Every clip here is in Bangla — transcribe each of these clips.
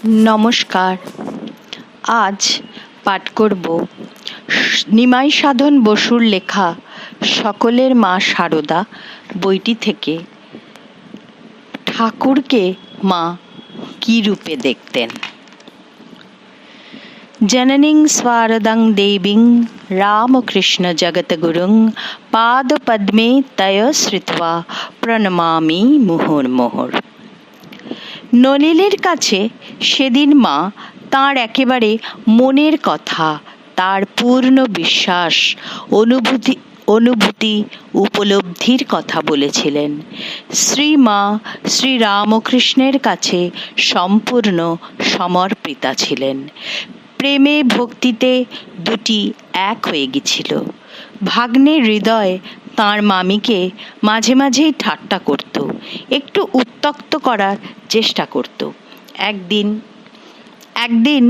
নমস্কার। আজ পাঠ করব নিমাই সাধন বসুর লেখা সকলের মা সারদা বইটি থেকে ঠাকুরকে মা কী রূপে দেখতেন। জননীং স্বারদাং দেবীং রামকৃষ্ণ জগৎগুরুং পাদপদ্মে তয় শ্রিত্বা প্রণমামি মুহুর্মুহুর। নলিনের কাছে সেদিন মা তাঁর একেবারে মনের কথা, তার পূর্ণ বিশ্বাস, অনুভূতি উপলব্ধির কথা বলেছিলেন। শ্রীমা শ্রীরামকৃষ্ণের কাছে সম্পূর্ণ সমর্পিতা ছিলেন। প্রেমে ভক্তিতে দুটি এক হয়ে গেছিল। ভাগ্নের হৃদয় তাঁর মামিকে মাঝে মাঝেই ঠাট্টা করত, একটু উত্ত্যক্ত করার চেষ্টা করত। একদিন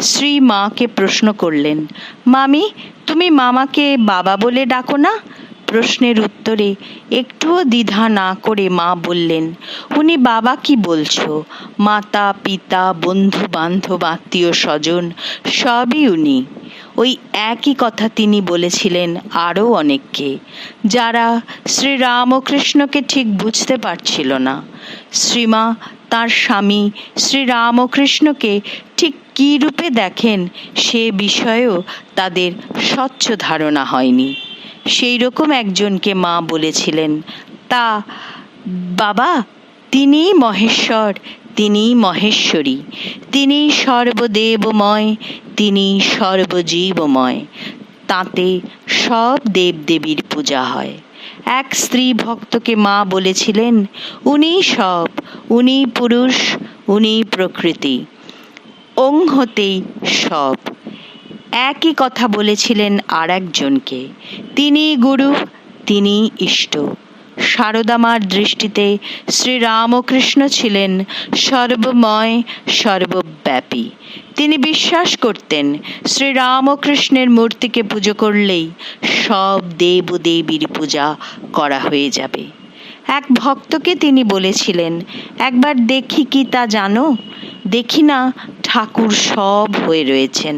শ্রী মাকে প্রশ্ন করলেন, মামি, তুমি মামাকে বাবা বলে ডাকো না? প্রশ্নের উত্তরে একটুও দ্বিধা না করে মা বললেন, উনি বাবা কি বলছো? মাতা পিতা বন্ধু বান্ধব আত্মীয় স্বজন সবই উনি। ওই একই কথা তিনি বলেছিলেন আরও অনেককে, যারা শ্রীরামকৃষ্ণকে ঠিক বুঝতে পারছিল না। শ্রীমা তার স্বামী শ্রীরামকৃষ্ণকে ঠিক কী রূপে দেখেন সে বিষয়েও তাদের স্বচ্ছ ধারণা হয়নি। সেই রকম একজনকে মা বলেছিলেন, তা বাবা, তিনিই মহেশ্বর, তিনিই মহেশ্বরী, তিনি সর্বদেবময়, তিনি সর্বজীবময়, তাতে সব দেবদেবীর পূজা হয়। এক স্ত্রী ভক্তকে মা বলেছিলেন, উনি সব, উনি পুরুষ, উনি প্রকৃতি, ওং হতেই সব। একই কথা বলেছিলেন আর একজনকে, তিনি গুরু, তিনি ইষ্ট। সারদা মার দৃষ্টিতে শ্রীরামকৃষ্ণ ছিলেন সর্বময়, সর্বব্যাপী। তিনি বিশ্বাস করতেন শ্রীরামকৃষ্ণের মূর্তিকে পুজো করলেই সব দেব দেবীর পূজা করা হয়ে যাবে। এক ভক্তকে তিনি বলেছিলেন, একবার দেখি কি তা জানো? দেখি না, ঠাকুর সব হয়ে রয়েছেন,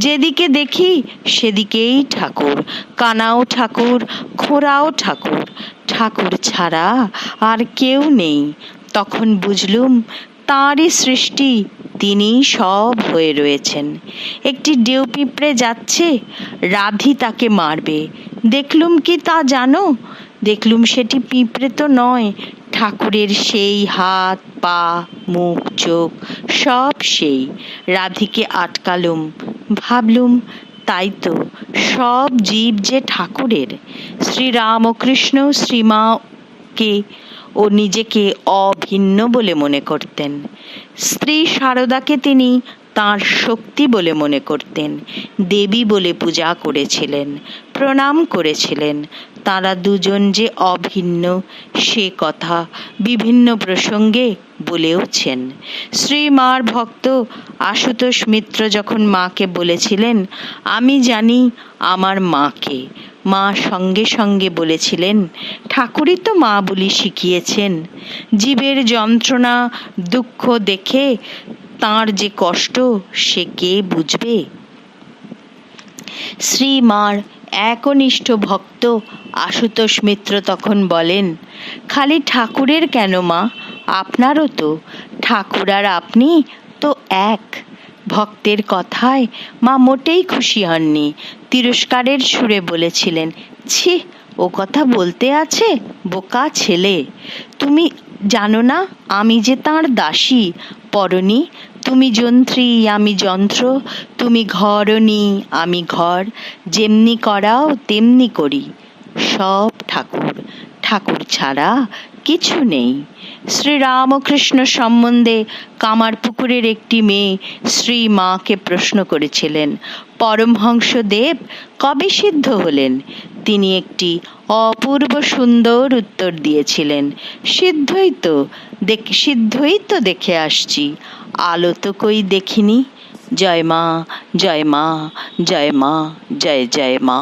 যেদিকে দেখি সেদিকেই ঠাকুর, কানাও ঠাকুর, খোঁড়াও ঠাকুর, ঠাকুর ছাড়া আর কেউ নেই। তখন বুঝলুম তাঁরই সৃষ্টি, তিনিই সব হয়ে রয়েছেন। একটি ডেউ পিঁপড়ে যাচ্ছে, রাধি তাকে মারবে। দেখলুম কি তা জানো? দেখলুম সেটি পিঁপড়ে তো নয়, ঠাকুরের সেই হাত পা মুখ চোখ সব সেই। রাধিকে আটকালুম, ভাবলুম তাই তো, সব জীব যে ঠাকুরের। শ্রীরামকৃষ্ণ শ্রীমাকে ও নিজেকে অভিন্ন বলে মনে করতেন। স্ত্রী সারদাকে তিনি তাঁর শক্তি বলে মনে করতেন, দেবী বলে পূজা করেছিলেন, প্রণাম করেছিলেন। তারা দুজন যে অভিন্ন সে কথা বিভিন্ন প্রসঙ্গে বলেওছেন। শ্রীমার ভক্ত আশুতোষ মিত্র যখন মাকে বলেছিলেন, আমি জানি আমার মাকে, মা সঙ্গে সঙ্গে বলেছিলেন, ঠাকুরই তো মা বলি শিখিয়েছেন। জীবের যন্ত্রণা দুঃখ দেখে তাঁর যে কষ্ট সে কে বুঝবে? শ্রীমার একনিষ্ঠ ভক্ত আশুতোষ মিত্র তখন বলেন, খালি ঠাকুরের কেন মা, আপনারও তো। ঠাকুর আর আপনি তো এক। ভক্তের কথায় মা মোটেই খুশি হননি, তিরস্কারের সুরে বলেছিলেন, ছি, ও কথা বলতে আছে, বোকা ছেলে। তুমি জানো না আমি যে তাঁর দাসী, পরনি। তুমি যন্ত্রী, আমি যন্ত্র, তুমি ঘরনি, আমি ঘর, যেমনি করাও তেমনি করি। সব ঠাকুর, ঠাকুর ছাড়া কিছু নেই। শ্রীরামকৃষ্ণ সম্বন্ধে কামারপুকুরের একটি মেয়ে শ্রী মাকে প্রশ্ন করেছিলেন, পরমহংসদেব কবে সিদ্ধ হলেন? তিনি একটি অপূর্ব সুন্দর উত্তর দিয়েছিলেন, সিদ্ধই তো দেখে আসছি, আলো তো কই দেখিনি। জয় মা, জয় মা, জয় মা, জয় জয় মা।